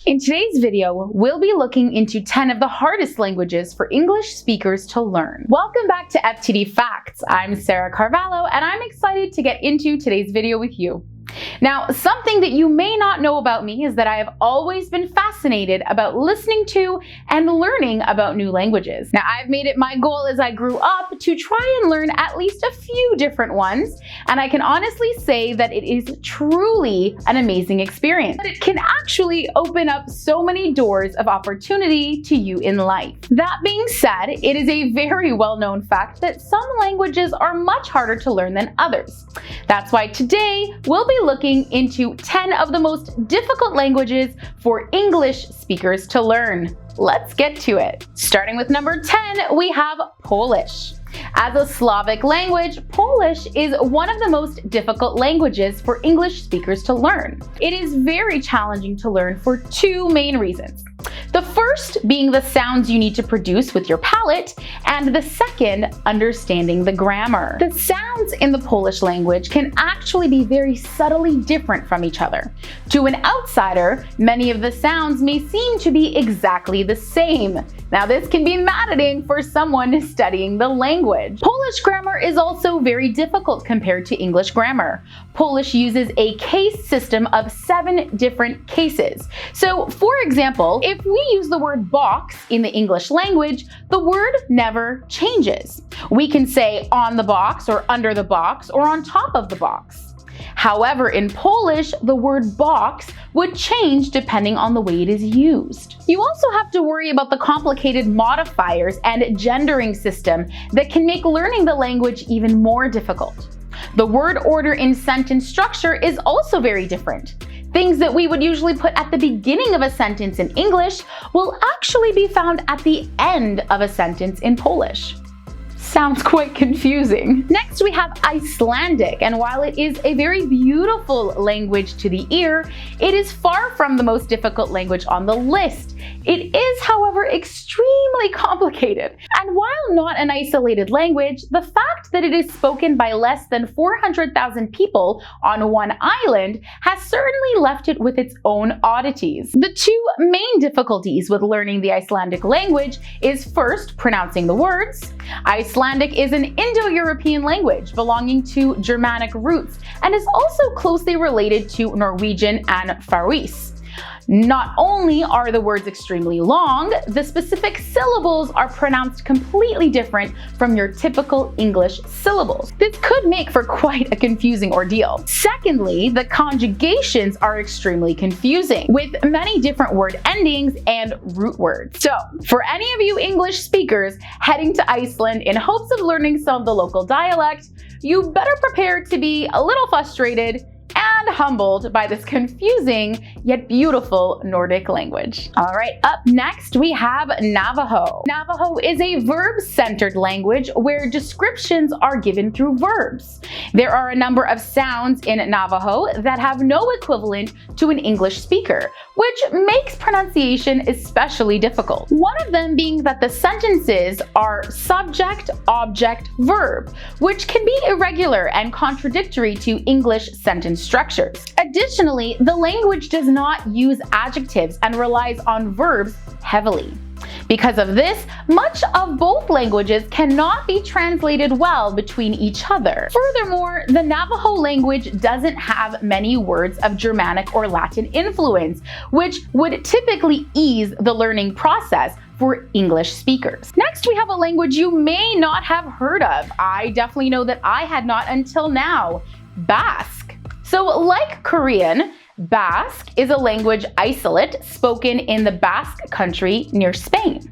In today's video, we'll be looking into 10 of the hardest languages for English speakers to learn. Welcome back to FTD Facts. I'm Sarah Carvalho, and I'm excited to get into today's video with you. Now, something that you may not know about me is that I have always been fascinated about listening to and learning about new languages. Now, I've made it my goal as I grew up to try and learn at least a few different ones, and I can honestly say that it is truly an amazing experience. But it can actually open up so many doors of opportunity to you in life. That being said, it is a very well-known fact that some languages are much harder to learn than others. That's why today we'll be looking into 10 of the most difficult languages for English speakers to learn. Let's get to it. Starting with number 10, we have Polish. As a Slavic language, Polish is one of the most difficult languages for English speakers to learn. It is very challenging to learn for two main reasons. The first being the sounds you need to produce with your palate, and the second, understanding the grammar. The sounds in the Polish language can actually be very subtly different from each other. To an outsider, many of the sounds may seem to be exactly the same. Now, this can be maddening for someone studying the language. Polish grammar is also very difficult compared to English grammar. Polish uses a case system of 7 different cases. So, for example, if we use the word box in the English language, the word never changes. We can say on the box or under the box or on top of the box. However, in Polish, the word box would change depending on the way it is used. You also have to worry about the complicated modifiers and gendering system that can make learning the language even more difficult. The word order in sentence structure is also very different. Things that we would usually put at the beginning of a sentence in English will actually be found at the end of a sentence in Polish. Sounds quite confusing. Next, we have Icelandic, and while it is a very beautiful language to the ear, it is far from the most difficult language on the list. It is, however, extremely complicated. And while not an isolated language, the fact that it is spoken by less than 400,000 people on one island has certainly left it with its own oddities. The two main difficulties with learning the Icelandic language is first, pronouncing the words. Icelandic is an Indo-European language belonging to Germanic roots and is also closely related to Norwegian and Faroese. Not only are the words extremely long, the specific syllables are pronounced completely different from your typical English syllables. This could make for quite a confusing ordeal. Secondly, the conjugations are extremely confusing, with many different word endings and root words. So, for any of you English speakers heading to Iceland in hopes of learning some of the local dialect, you better prepare to be a little frustrated and humbled by this confusing yet beautiful Nordic language. All right, up next we have Navajo. Navajo is a verb-centered language where descriptions are given through verbs. There are a number of sounds in Navajo that have no equivalent to an English speaker, which makes pronunciation especially difficult. One of them being that the sentences are subject, object, verb, which can be irregular and contradictory to English sentence structures. Additionally, the language does not use adjectives and relies on verbs heavily. Because of this, much of both languages cannot be translated well between each other. Furthermore, the Navajo language doesn't have many words of Germanic or Latin influence, which would typically ease the learning process for English speakers. Next, we have a language you may not have heard of. I definitely know that I had not until now: Basque. So, like Korean, Basque is a language isolate spoken in the Basque country near Spain.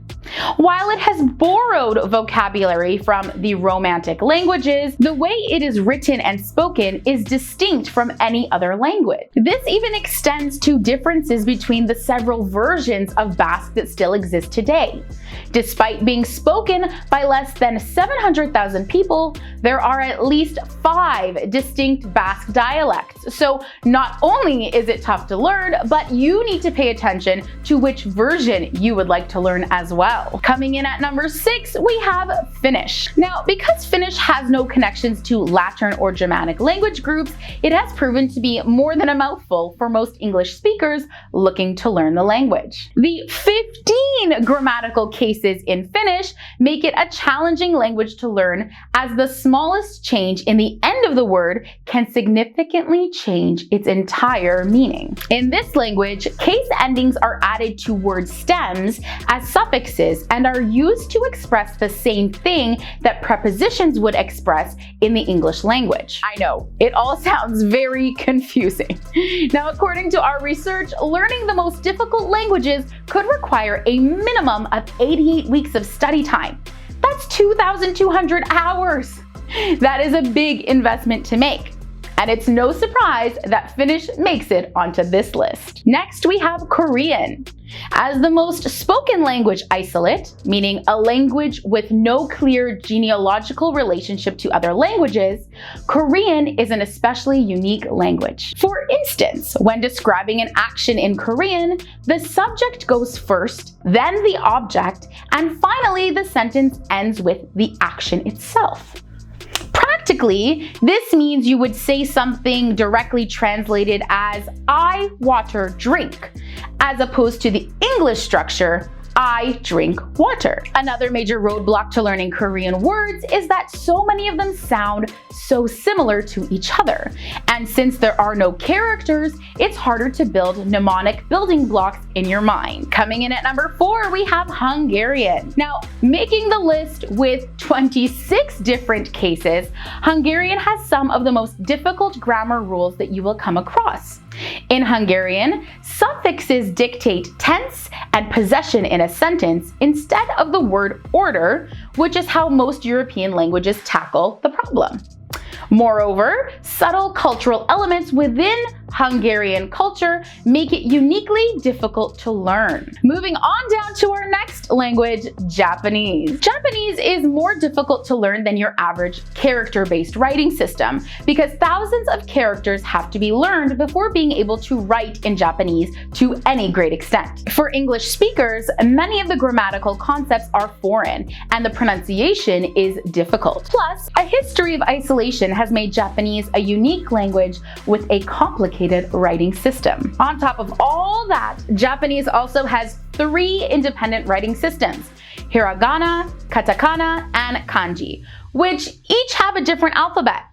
While it has borrowed vocabulary from the Romantic languages, the way it is written and spoken is distinct from any other language. This even extends to differences between the several versions of Basque that still exist today. Despite being spoken by less than 700,000 people, there are at least 5 distinct Basque dialects. So not only is it tough to learn, but you need to pay attention to which version you would like to learn as well. well. Coming in at number 6, we have Finnish. Now, because Finnish has no connections to Latin or Germanic language groups, it has proven to be more than a mouthful for most English speakers looking to learn the language. The 15 grammatical cases in Finnish make it a challenging language to learn, as the smallest change in the end of the word can significantly change its entire meaning. In this language, case endings are added to word stems as suffixes and are used to express the same thing that prepositions would express in the English language. I know, it all sounds very confusing. Now, according to our research, learning the most difficult languages could require a minimum of 88 weeks of study time. That's 2,200 hours. That is a big investment to make. And it's no surprise that Finnish makes it onto this list. Next, we have Korean. As the most spoken language isolate, meaning a language with no clear genealogical relationship to other languages, Korean is an especially unique language. For instance, when describing an action in Korean, the subject goes first, then the object, and finally the sentence ends with the action itself. Practically, this means you would say something directly translated as "I water drink," as opposed to the English structure, "I drink water." Another major roadblock to learning Korean words is that so many of them sound so similar to each other. And since there are no characters, it's harder to build mnemonic building blocks in your mind. Coming in at number 4, we have Hungarian. Now, making the list with 26 different cases, Hungarian has some of the most difficult grammar rules that you will come across. In Hungarian, suffixes dictate tense and possession in a sentence instead of the word order, which is how most European languages tackle the problem. Moreover, subtle cultural elements within Hungarian culture make it uniquely difficult to learn. Moving on down to our next language, Japanese. Japanese is more difficult to learn than your average character-based writing system because thousands of characters have to be learned before being able to write in Japanese to any great extent. For English speakers, many of the grammatical concepts are foreign and the pronunciation is difficult. Plus, a history of isolation has made Japanese a unique language with a complicated writing system. On top of all that, Japanese also has 3 independent writing systems: hiragana, katakana, and kanji, which each have a different alphabet.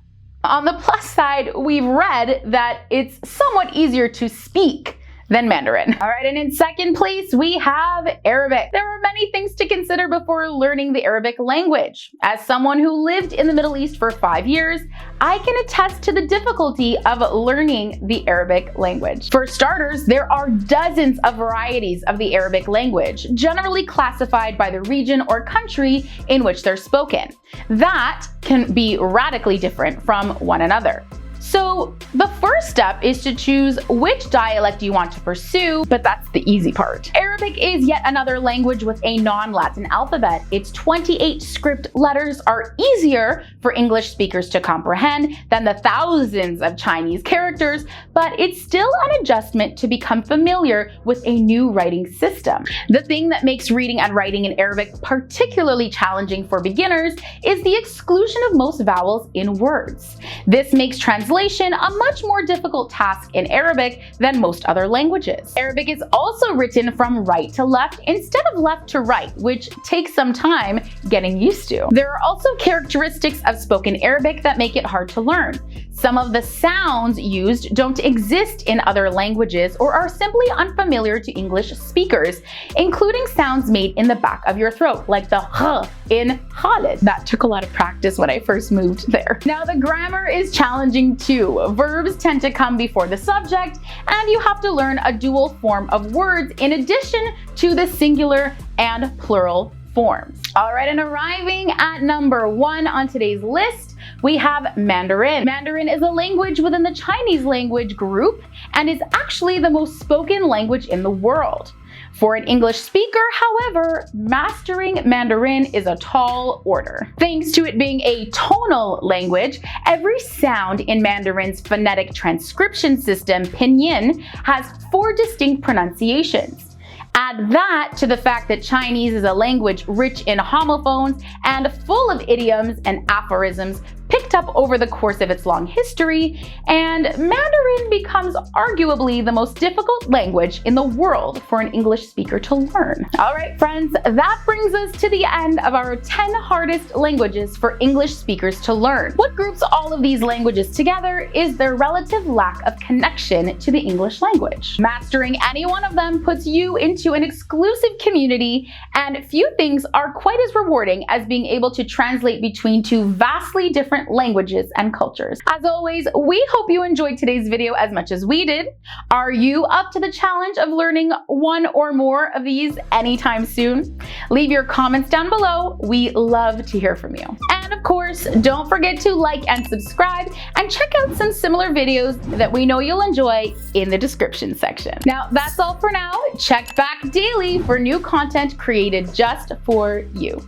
On the plus side, we've read that it's somewhat easier to speak than Mandarin. All right, and in second place, we have Arabic. There are many things to consider before learning the Arabic language. As someone who lived in the Middle East for 5 years, I can attest to the difficulty of learning the Arabic language. For starters, there are dozens of varieties of the Arabic language, generally classified by the region or country in which they're spoken. That can be radically different from one another. So the first step is to choose which dialect you want to pursue, but that's the easy part. Arabic is yet another language with a non-Latin alphabet. Its 28 script letters are easier for English speakers to comprehend than the thousands of Chinese characters, but it's still an adjustment to become familiar with a new writing system. The thing that makes reading and writing in Arabic particularly challenging for beginners is the exclusion of most vowels in words. This makes translation a much more difficult task in Arabic than most other languages. Arabic is also written from right to left instead of left to right, which takes some time getting used to. There are also characteristics of spoken Arabic that make it hard to learn. Some of the sounds used don't exist in other languages or are simply unfamiliar to English speakers, including sounds made in the back of your throat, like the h in Khalid. That took a lot of practice when I first moved there. Now, the grammar is challenging too. Verbs tend to come before the subject, and you have to learn a dual form of words in addition to the singular and plural forms. All right, and arriving at number 1 on today's list, we have Mandarin. Mandarin is a language within the Chinese language group and is actually the most spoken language in the world. For an English speaker, however, mastering Mandarin is a tall order. Thanks to it being a tonal language, every sound in Mandarin's phonetic transcription system, pinyin, has 4 distinct pronunciations. Add Add that to the fact that Chinese is a language rich in homophones and full of idioms and aphorisms picked up over the course of its long history, and Mandarin becomes arguably the most difficult language in the world for an English speaker to learn. All right, friends, that brings us to the end of our 10 hardest languages for English speakers to learn. What groups all of these languages together is their relative lack of connection to the English language. Mastering any one of them puts you into an exclusive community, and few things are quite as rewarding as being able to translate between two vastly different languages and cultures. As always, we hope you enjoyed today's video as much as we did. Are you up to the challenge of learning one or more of these anytime soon? Leave your comments down below. We love to hear from you. And of course, don't forget to like and subscribe, and check out some similar videos that we know you'll enjoy in the description section. Now, that's all for now. Check back daily for new content created just for you.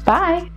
Bye!